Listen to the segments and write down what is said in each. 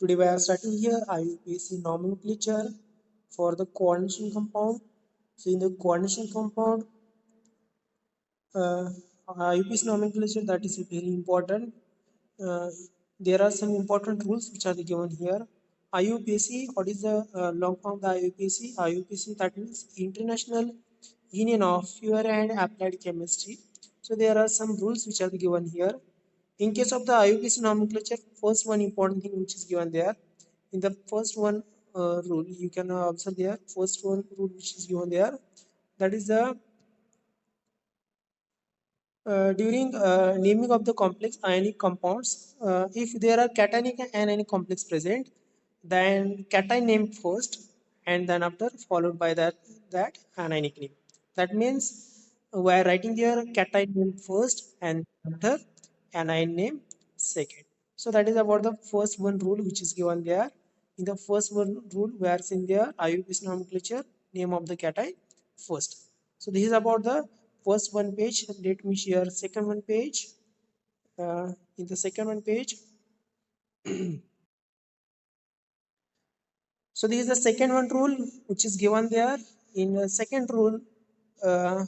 Today we are starting here IUPAC nomenclature for the coordination compound. So in the coordination compound, uh, IUPAC nomenclature, that is very important. Uh, there are some important rules which are given here. IUPAC, what is the long form of the IUPAC? IUPAC, that means International Union of Pure and Applied Chemistry. So there are some rules which are given here. In case of the IUPAC nomenclature, first one important thing which is given there. In the first one rule, you can observe there, first one rule which is given there. That is the during naming of the complex ionic compounds, if there are cationic and anionic complex present, then cation name first, and then after followed by that anionic name. That means we are writing there cation name first and after anion name second. So that is about the first one rule which is given there. In the first one rule, we are seeing there IUPAC nomenclature, name of the cation first. So this is about the first one page. Let me share second one page. In the second one page, so this is the second one rule which is given there. In the second rule, uh,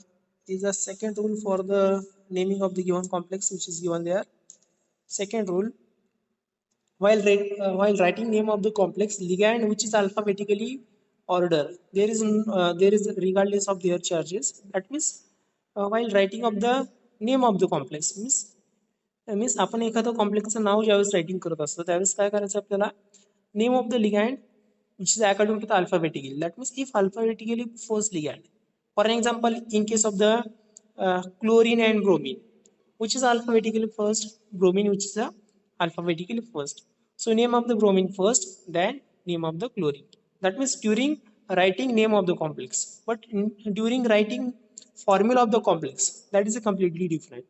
is the second rule for the naming of the given complex which is given there. Second rule, while writing name of the complex ligand which is alphabetically order, there is regardless of their charges. That means while writing of the name of the complex means आपण एखादं कॉम्प्लेक्सचं नाव ज्यावेळेस writing करत असतो त्यावेळेस काय करायचं आपल्याला name of the ligand which is according to the alphabetically. That means if alphabetically first ligand, for an example, in case of the chlorine and bromine, which is alphabetically first, bromine which is alphabetically first. So name of the bromine first, then name of the chlorine. That means during writing name of the complex, but during writing formula of the complex, that is a completely different.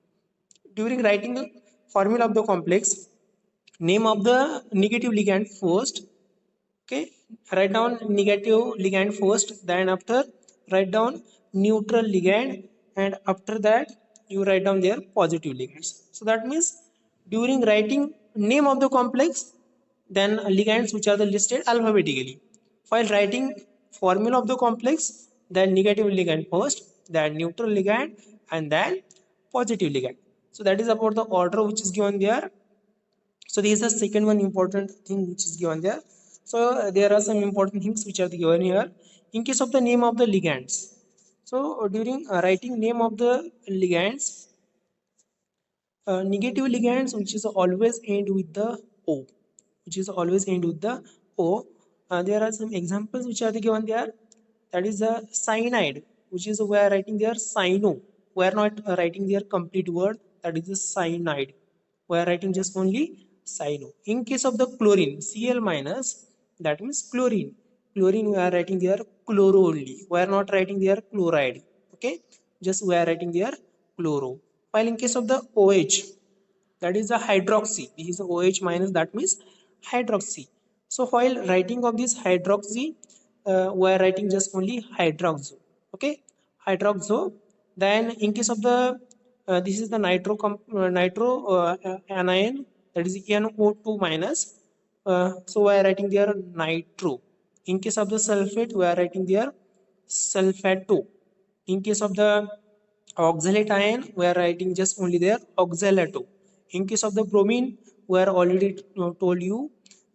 During writing the formula of the complex, name of the negative ligand first. Okay, write down negative ligand first, then after write down neutral ligand, and after that you write down their positive ligands. So that means during writing name of the complex, then ligands which are the listed alphabetically. While writing formula of the complex, then negative ligand first, then neutral ligand, and then positive ligand. So that is about the order which is given there. So this is the second one important thing which is given there. So there are some important things which are given here. In case of the name of the ligands, so during writing name of the ligands, negative ligands which is always end with the o, which is always end with the o, there are some examples which are given there. That is the cyanide, which is we are writing there cyano, we are not writing their complete word, that is the cyanide, we are writing just only cyano. In case of the chlorine, Cl minus, that means chlorine. Chlorine we are writing there chloro only, we are not writing there chloride. Okay, just we are writing there chloro. While in case of the OH, that is the hydroxy, this is the OH minus, that means hydroxy. So while writing of this hydroxy, we are writing just only hydroxo. Okay, hydroxo. Then in case of the this is the nitro anion, that is NO2 minus. So we are writing there nitro. In case of the sulfate, we are writing there sulfato. In case of the oxalate ion, we are writing just only there oxalato. In case of the bromine, we are already told you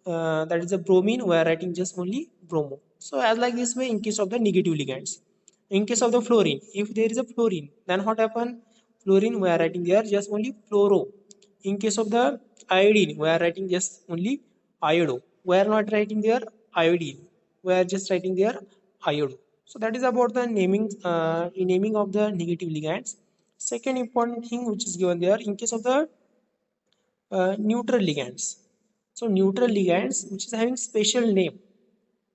that is the bromine, we are writing just only bromo. So as like this way in case of the negative ligands. In case of the fluorine, if there is a fluorine, then what happen? Fluorine we are writing there just only fluoro. In case of the iodine, we are writing just only iodo, we are not writing there iodine, we are just writing there iodo. So that is about the naming of the negative ligands. Second important thing which is given there, in case of the neutral ligands. So neutral ligands which is having special name.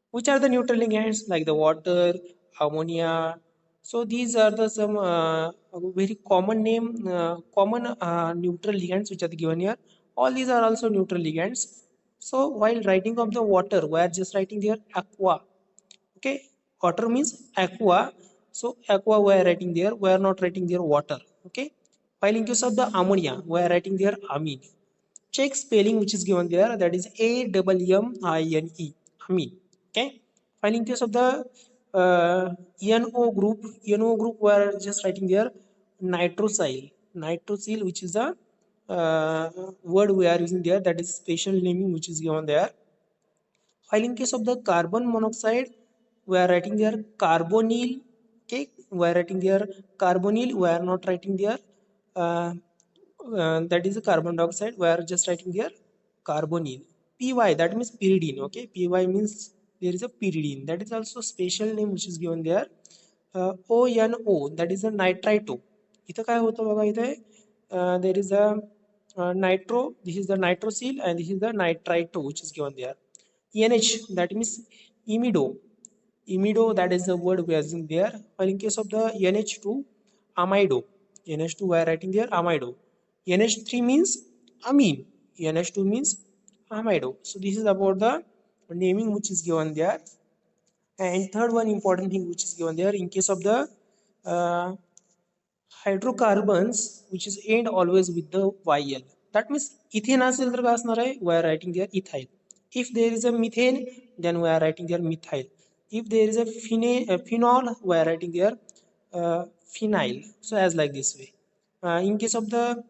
Which are the neutral ligands? Like the water, ammonia. So these are the some very common name, common neutral ligands which are given here. All these are also neutral ligands. So while writing of the water, we are just writing there aqua. Okay, water means aqua. So aqua we are writing there. We are not writing there water. Okay. While in case of the ammonia, we are writing there amine. check spelling which is given there, that is AMMINE, amine. Okay, while in case of the NO group we are just writing there nitrosyl, which is the word we are using there, that is special naming which is given there. While in case of the carbon monoxide, we are writing there carbonyl. Okay, we are writing there carbonyl. We are not writing there uh, that is a carbon dioxide. We are just writing there carbonyl. Py, that means pyridine. Okay, Py means there is a pyridine. That is also special name which is given there. ONO, that is a nitrito. इथं काय होतं बघा, इथे there is a nitro, this is the nitrosyl and this is the nitrito which is given there. NH, that means imido. Imido, that is the word we are using there. While in case of the NH2, amido. NH2 we are writing there amido. NH3 means amine. NH2 means amido. So this is about the naming which is given there. And third one important thing which is given there, in case of the uh, hydrocarbons which is end always with the YL. That means ethane असेल तर काय असणार आहे, we are writing there ethyl. If there is a methane, then we are writing there methyl. If there is a phenol, we are writing there phenyl. So as like this way. In case of the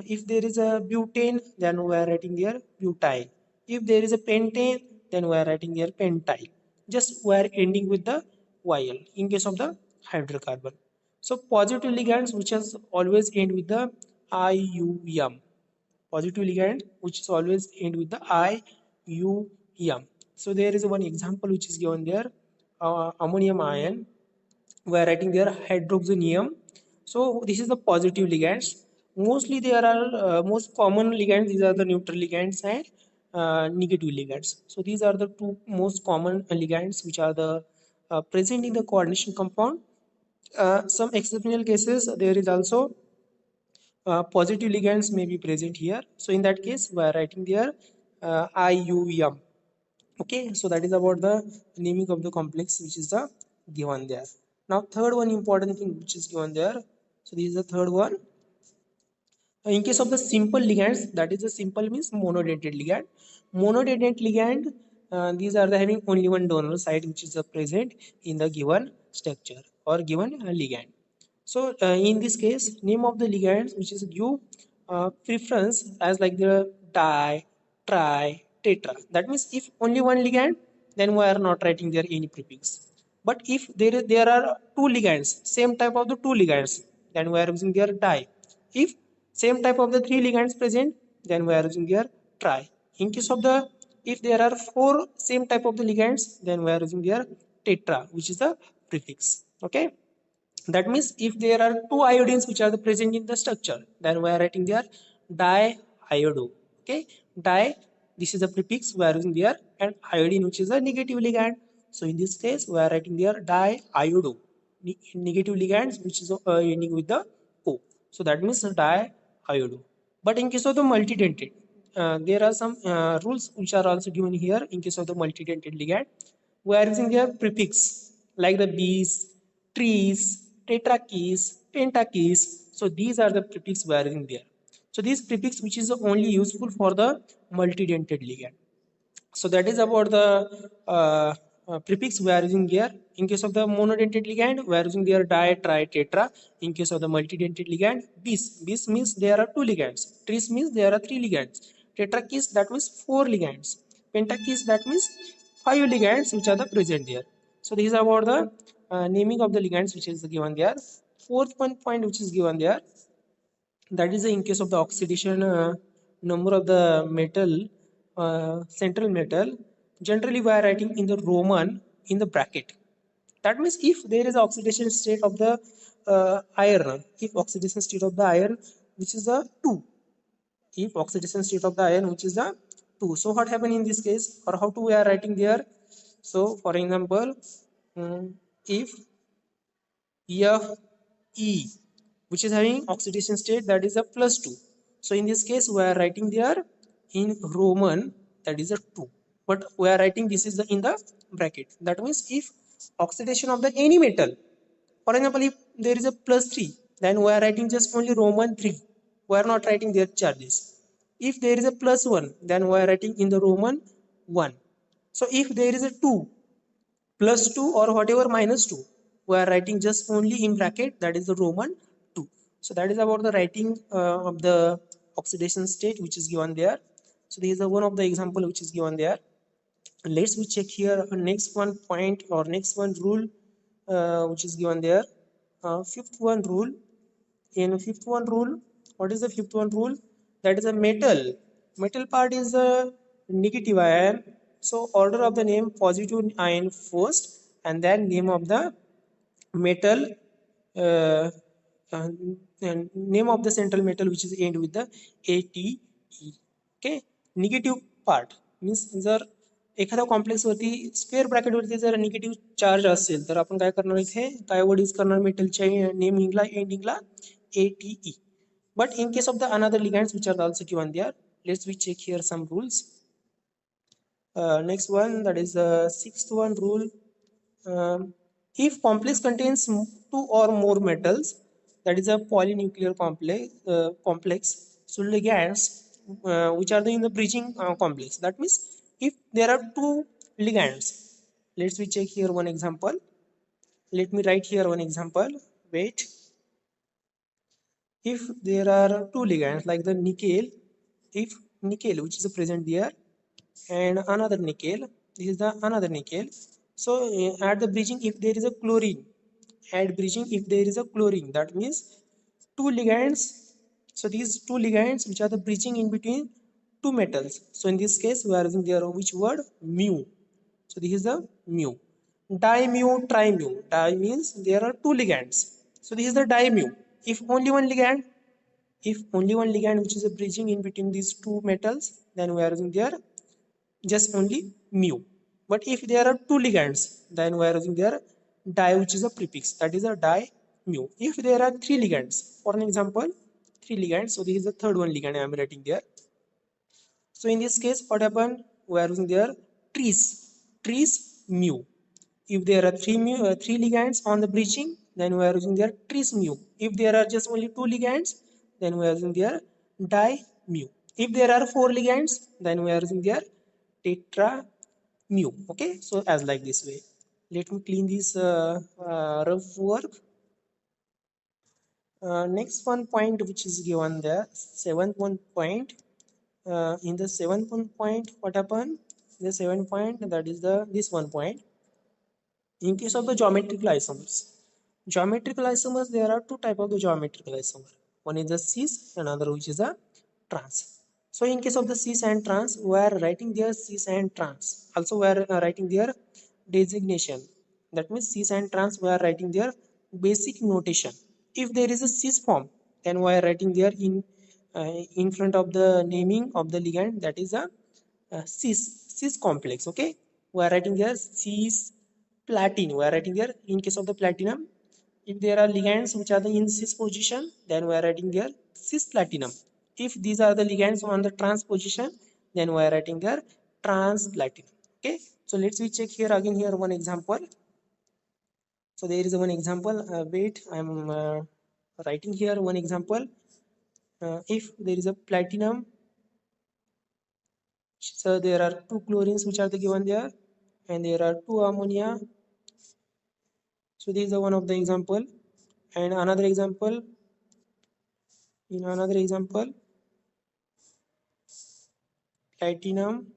if there is a butane, then we are writing there butyl. If there is a pentane, then we are writing there pentyl. Just we are ending with the YL in case of the hydrocarbon. So positive ligands which has always end with the IUM. Positive ligand which is always end with the IUM. So there is one example which is given there. Ammonium ion. We are writing there hydroxonium. So this is the positive ligands. Mostly there are most common ligands. These are the neutral ligands and negative ligands. So these are the two most common ligands which are the present in the coordination compound. Some exceptional cases there is also positive ligands may be present here. So in that case we are writing there IUM. Okay, so that is about the naming of the complex which is the given there. Now third one important thing which is given there. So this is the third one. In case of the simple ligands, that is the simple means monodentate ligand. Monodentate ligand, these are the having only one donor site which is present in the given structure or given ligand. So in this case, name of the ligands which is give preference as like the di, tri, tetra. That means if only one ligand, then we are not writing there any prefix. But if there are two ligands, same type of the two ligands, then we are using their di. If same type of the three ligands present, then we are using their tri. In case of the if there are four same type of the ligands, then we are using their tetra, which is the prefix. Okay. That means if there are two iodines which are present in the structure, then we are writing there diiodo. Okay, di, this is the prefix we are using there, and iodine which is a negative ligand. So in this case we are writing there diiodo, negative ligands which is ending with the O. So that means diiodo. But in case of the multidentate, there are some rules which are also given here. In case of the multidentate ligand, we are using their prefix like the bees, trees, tetrakis, pentakis. So these are the prefix we are using there. So this prefix which is only useful for the multidentate ligand. So that is about the prefix we are using here. In case of the monodentate ligand, we are using there di, tri, tetra. In case of the multidentate ligand, bis. Bis means there are two ligands. Tris means there are three ligands. Tetrakis, that means four ligands. Pentakis, that means five ligands which are the present there. So this is about the naming of the ligands which is given there. Fourth one point which is given there, that is in case of the oxidation number of the metal, central metal, generally we are writing in the Roman in the bracket. That means if there is oxidation state of the iron, if oxidation state of the iron which is a 2, if oxidation state of the iron which is a 2, so what happen in this case, or how to we are writing there. So for example, if Fe, which is having oxidation state that is a +2. So in this case we are writing there in Roman that is a 2. But we are writing this is in the bracket. That means if oxidation of the any metal, for example, if there is a +3, then we are writing just only Roman 3. We are not writing their charges. If there is a plus 1, then we are writing in the Roman 1. So if there is a 2 plus 2 or whatever minus 2, we are writing just only in bracket, that is the Roman 2. So that is about the writing of the oxidation state which is given there. So this is one of the example which is given there. Let's we check here next one point or next one rule which is given there. Fifth one rule. In fifth one rule, what is the fifth one rule? That is a metal part is a negative ion, so order of the name positive ion first and then name of the metal, uh, and name of the central metal which is end with the ATE. Okay, negative part means जर एखाद्या complex वरती square bracket वरती जर negative charge असेल तर आपण काय करणार इथे काय वर्ड यूज करणार मेटलच्या नेमिंगला एंडिंगला ATE. But in case of the another ligands which are also given there, let's we check here some rules. Next one, that is the sixth one rule. If complex contains two or more metals, that is a polynuclear complex. So ligands which are in the bridging complex. That means if there are two ligands, let's we check here one example. Let me write here one example. Wait. If there are two ligands like the nickel, if nickel which is present there and another nickel, this is the another nickel. So at the bridging, if there is a chlorine, at bridging if there is a chlorine, that means two ligands. So these two ligands which are the bridging in between two metals. So in this case we are using there which word? Mu. So this is the mu. Dimu, trimu. Di means there are two ligands. So this is the dimu. If only one ligand, if only one ligand which is a bridging in between these two metals, then we are using there just only mu. But if there are two ligands, then we are using there di which is a prefix, that is a di mu. If there are three ligands, for an example, three ligands, so this is the third one ligand I am writing there. So in this case, what happened? We are using there tris mu. If there are three ligands on the bridging, then we are using there tris mu. If there are just only two ligands, then we are using there di mu. If there are four ligands, then we are using there tetra mu. Okay, so as like this way. Let me clean this rough work. Next one point which is given there, seventh one point. In the seventh one point, what happened? The seventh point, that is the this one point. In case of the geometrical isomers, there are two type of the geometrical isomer. One is the cis, another which is a trans. So in case of the cis and trans, we are writing their cis and trans. Also we are writing their designation. That means cis and trans, we are writing their basic notation. If there is a cis form, then we are writing there in front of the naming of the ligand, that is a cis complex. Okay, we are writing there cis platinum. We are writing there in case of the platinum. If there are ligands which are in cis position, then we are writing there cis platinum. If these are the ligands on the trans position, then we are writing there trans platinum. Okay, so let's we check here again here one example. So there is one example. Wait, I'm writing here one example. If there is a platinum, so there are two chlorines which are given there, and there are two ammonia. So this is one of the example, and another example. In another example, platinum,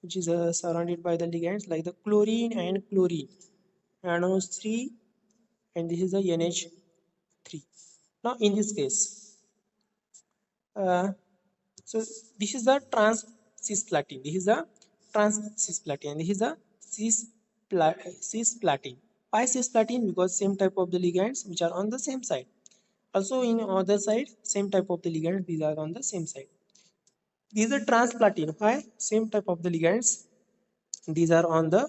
which is surrounded by the ligands like the chlorine and chlorine, NO3, and this is the NH3. Now in this case, so this is the trans cisplatin. This is the trans cisplatin, and this is the cisplatin. Why cisplatin? Because same type of the ligands which are on the same side. Also in other side, same type of the ligands, these are on the same side. These are trans platin. Why? Same type of the ligands, these are on the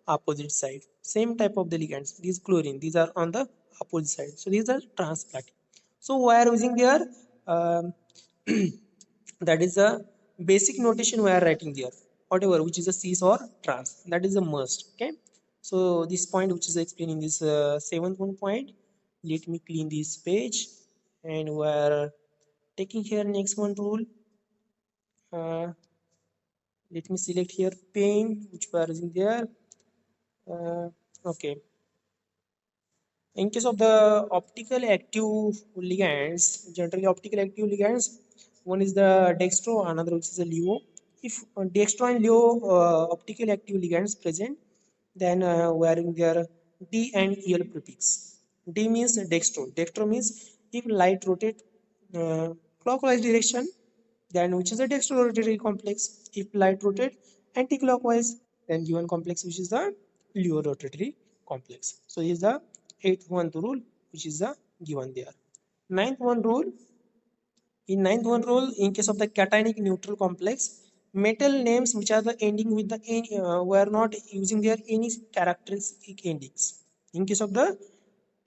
opposite side. Same type of the ligands, these chlorine, these are on the opposite side. So these are trans platin. So we are using there that is a basic notation we are writing there, whatever which is a cis or trans, that is a must. Okay, so this point which is explaining this seventh one point. Let me clean this page, and we are taking here next one rule. uh, let me select here paint, which we are using there. Okay. In case of the optical active ligands, generally optical active ligands, one is the dextro, another which is a LEO. If dextro and LEO optical active ligands present, then we are in their D and EL prefix. D means dextro. Dextro means if light rotate clockwise direction, then which is a dextro-rotatory complex. If light rotate anti-clockwise, then given complex which is the leo-rotatory complex. So this is the eighth one rule which is the given there. Ninth one rule. In ninth one rule, in case of the cationic neutral complex, metal names which are the ending with the we are not using their any characteristic endings. In case of the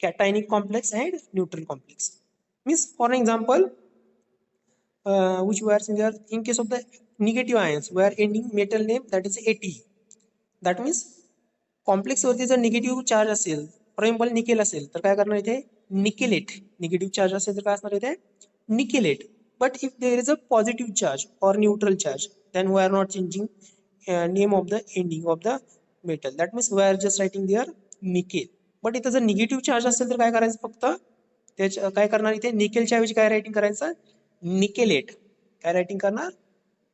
cationic complex and neutral complex, means for an example, which we are seeing there, in case of the negative ions we are ending metal name that is AT. That means complex वरती जर negative charge असेल, for example nickel असेल तर काय करणार इथे निकेलेट. Negative charge असेल तर काय असणार इथे nickelate. But if there is a positive charge or neutral charge, then we are not changing name of the ending of the metal. That means we are just writing there nickel. But इथं जर negative charge असेल तर काय करायचं, फक्त त्याच्या काय करणार इथे निकेलच्या ऐवजी काय रायटिंग करायचं निकेलेट. काय रायटिंग करणार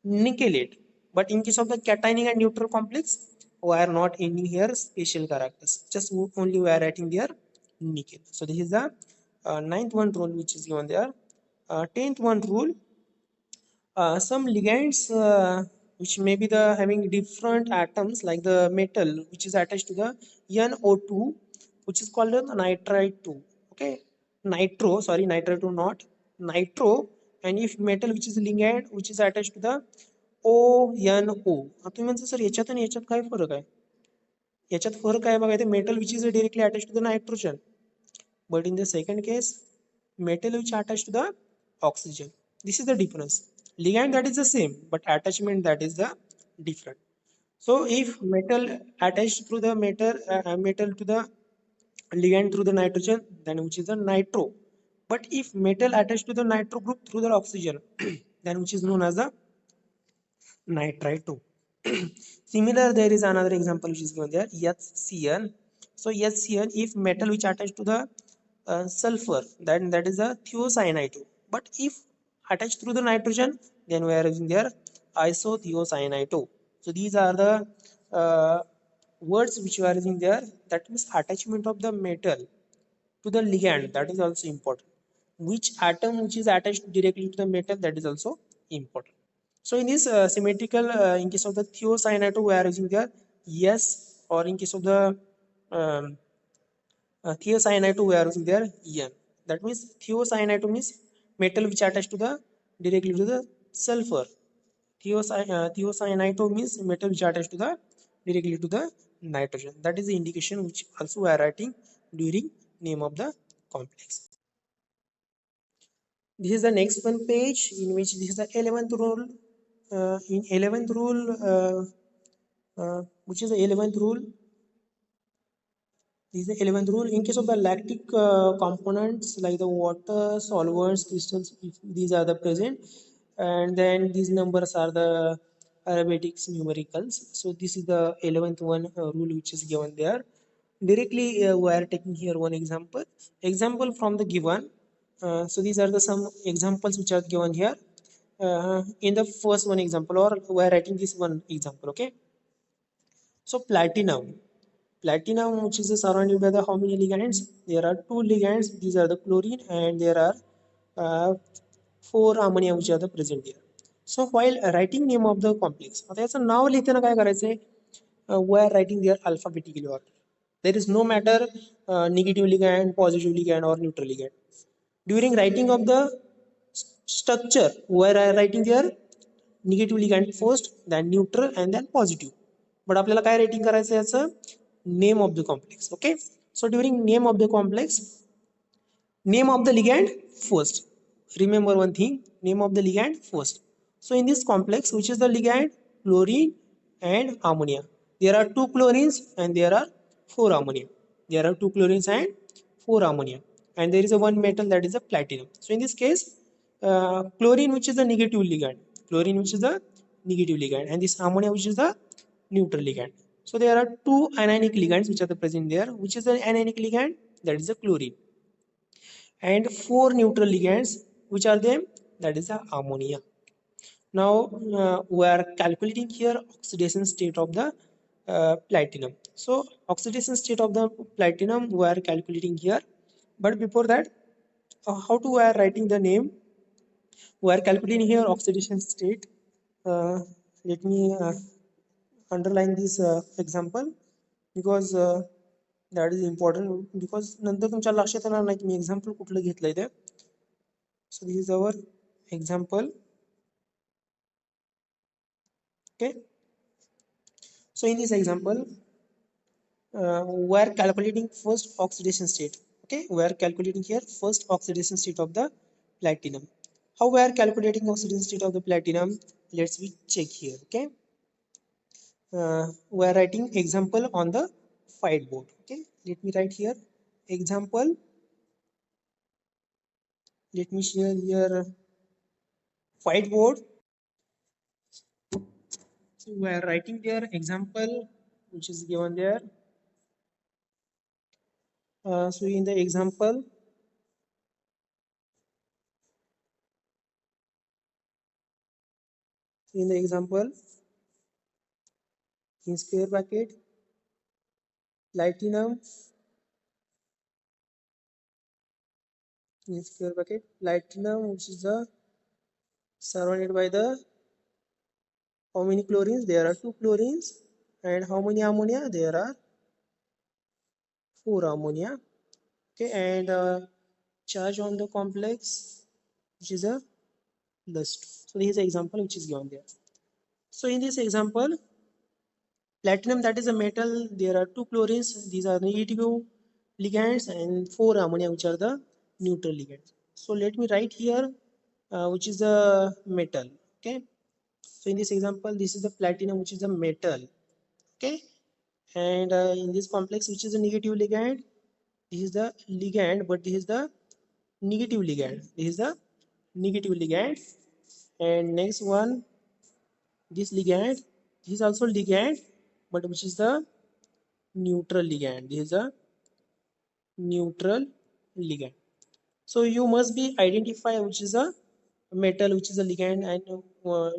निकेलेट. But in case of the cationic and neutral complex, we are not ending here special characters. Just only we are writing there nickel. So this is the ninth one rule which is given there. Tenth one rule. Some ligands which may be the having different atoms like the metal which is attached to the NO2, which is called the nitrite 2. Okay, nitro, sorry, nitrite 2 not nitro. And if metal which is ligand which is attached to the ONO. आता तुम्ही म्हणता sir याच्यात आणि याच्यात काय फरक आहे, याच्यात फरक आहे बघा, इथे metal which is directly attach to the nitrogen, but in the second case metal which attached to the oxygen. This is the difference. Ligand that is the same but attachment that is the different. So if metal attached through the metal to the ligand through the nitrogen, then which is the nitro. But if metal attached to the nitro group through the oxygen, then which is known as the nitrite 2. Similar, there is another example which is given there, HCN. So HCN, if metal which attached to the sulfur, then that is a thiocyanate. But if attached through the nitrogen, then we are using there isothiocyanate. So these are the words which we are using there. That means attachment of the metal to the ligand, that is also important. Which atom which is attached directly to the metal, that is also important. So in this symmetrical, in case of the thiocyanate, we are using the yes, or in case of the um, thiocyanate, we are using there en. That means thiocyanate means metal which attached to the directly to the sulfur. Thiocyanate means metal which attached to the directly to the nitrogen. That is the indication which also we are writing during name of the complex. This is the next one page in which this is the 11th rule. In 11th rule, which is the 11th rule, this is the 11th rule. In case of the lactic components like the water, solvents, crystals, if these are the present, and then these numbers are the arithmetics numericals. So this is the 11th one rule which is given there. Directly we are taking here one example from the given. So these are the some examples which are given here. In the first one example, or we are writing this one example. Okay, so platinum which is surrounded by the how many ligands, there are two ligands, these are the chlorine, and there are uh, four ammonia which are the present here. So while writing name of the complex, आता याचं नाव लिहिताना काय करायचंय, we are writing there alphabetically order. There is no matter negative ligand, positive ligand, or neutral ligand. During writing of the structure, we are writing there negative ligand first, then neutral, and then positive. But आपल्याला काय rating करायचं याचं name of the complex. Okay, so during name of the complex, name of the ligand first. Remember one thing, name of the ligand first. So in this complex, which is the ligand, chlorine and ammonia, there are two chlorines and there are four ammonia. There are two chlorines and four ammonia, and there is a one metal that is a platinum. So in this case, chlorine which is the negative ligand, chlorine which is the negative ligand, and this ammonia which is the neutral ligand. So there are two anionic ligands which are the present there. Which is the anionic ligand? That is the chlorine. And four neutral ligands, which are them? That is the ammonia. Now we are calculating here oxidation state of the platinum. So oxidation state of the platinum we are calculating here, but before that, how to we are writing the name? We are calculating here oxidation state. Let me underline this example, because that is important, because नंतर तुमच्या लक्षात येणार नाही की मी example कुठलं घेतलंय ते. So this is our example. Okay, so in this example we are calculating first oxidation state. Okay, we are calculating here first oxidation state of the platinum. How we are calculating oxidation state of the platinum? Let's we check here. Okay, we are writing example on the whiteboard. Okay, let me write here example. Let me share here whiteboard. So we are writing there example which is given there. So in the example, in square bracket, platinum, in square bracket, platinum which is the surrounded by the how many chlorines? There are two chlorines. And how many ammonia? There are four ammonia. Okay, and charge on the complex which is a plus 2. So this is the example which is given there. So in this example, platinum, that is a metal, there are two chlorines, these are negative ligands, and four ammonia which are the neutral ligands. So let me write here which is a metal. Okay, so in this example, this is the platinum which is a metal. Okay, and in this complex which is a negative ligand, this is the ligand, but this is the negative ligand, this is the negative ligand. And next one, this ligand, this is also ligand, but which is the neutral ligand, this is a neutral ligand. So you must be identify which is a metal, which is a ligand, and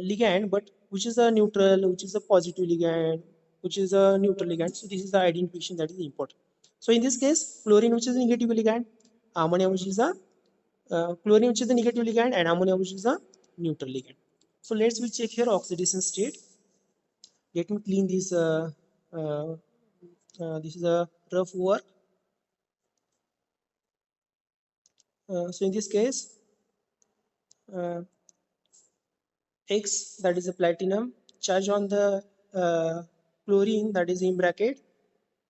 ligand, but which is a neutral, which is a positive ligand, which is a neutral ligand. So this is the identification that is important. So in this case, chlorine which is a negative ligand, ammonia which is a chlorine which is a negative ligand, and ammonia which is a neutral ligand. So let's we check here oxidation state. Let me clean this. Uh, this is a rough work. So in this case, uh, X, that is a platinum, charge on the chlorine, that is in bracket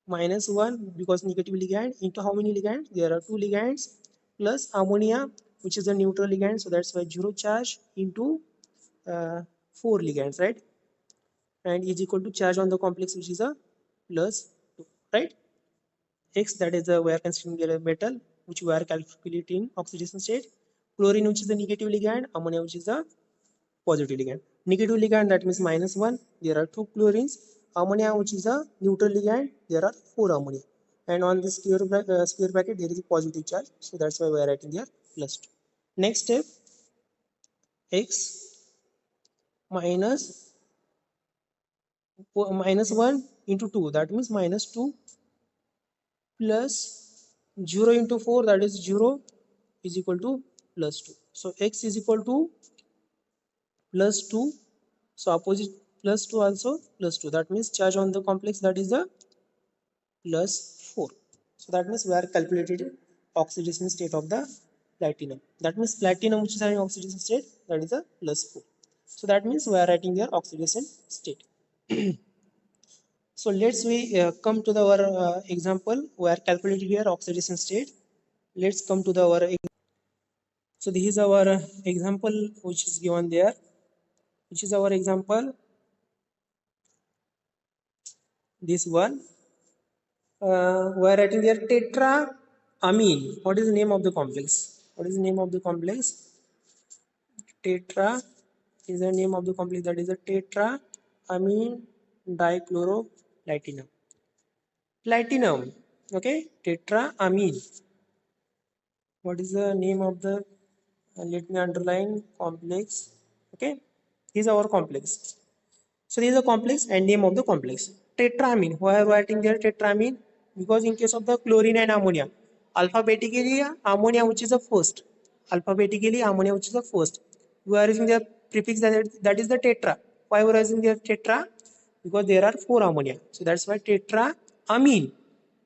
-1 because negative ligand, into how many ligands? There are two ligands, plus ammonia which is a neutral ligand, so that's why 0 charge into four ligands, right? And is equal to charge on the complex which is a +2, right? X, that is we are considering a metal which we are calculating oxidation state. Chlorine which is a negative ligand, ammonia which is a positive ligand. Negative ligand, that means -1. There are two chlorines. Ammonia which is a neutral ligand. There are four ammonia. And on this square bracket there is a positive charge. So that's why we are writing here +2. Next step, X -1 into 2. That means -2 plus 0 into 4, that is 0, is equal to +2. So X is equal to +2. So opposite +2 also +2. That means charge on the complex, that is the +4. So that means we are calculated oxidation state of the platinum. That means platinum which is having oxidation state, that is a +4. So that means we are writing their oxidation state. So let's we come to our example. We are calculating here oxidation state. Let's come to our. So this is our example which is given there. Which is our example? This one. We are writing here tetraamine. What is the name of the complex? What is the name of the complex? Tetraamine. is the name of the complex, that is a tetraamine dichloroplatinum. Platinum, okay, tetraamine. What is the name of the, let me underline, complex, okay, these are our complex. So this is a complex and name of the complex. Tetramine. Why are writing there tetramine? Because in case of the chlorine and ammonia, alphabetically ammonia which is the first. Alphabetically ammonia which is the first. We are using the prefix that is the tetra. Why we are using the tetra? Because there are 4 ammonia. So that's why tetramine.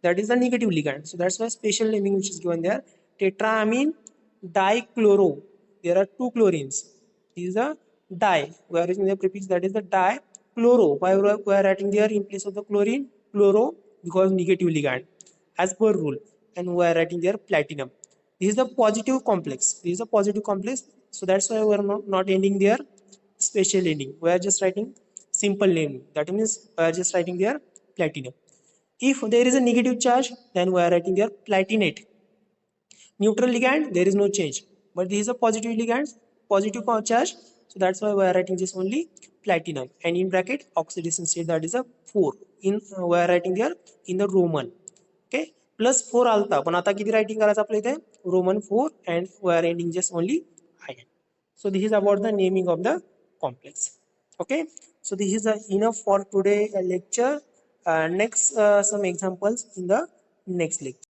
That is the negative ligand. So that's why special naming which is given there. Tetramine dichloro. There are 2 chlorines. This is a di. We are using the prefix that is the di. Chloro. Why we are writing there in place of the chlorine? Chloro, because negative ligand as per rule. And we are writing there platinum. This is the positive complex. This is a positive complex. So that's why we are not ending there special ending. We are just writing simple name. That means we are just writing there platinum. If there is a negative charge, then we are writing there platinate. Neutral ligand, there is no change. But this is a positive ligand, positive charge. So that's why we are writing this only platinum. And in bracket, oxidation state, that is a 4. In we are writing there in the Roman. Okay. Plus 4 alta. पण आता किती writing करायचं आपल्या इथे? Roman 4 and we are ending just only ion. So this is about the naming of the complex. Okay. So this is enough for today lecture. Next some examples in the next lecture.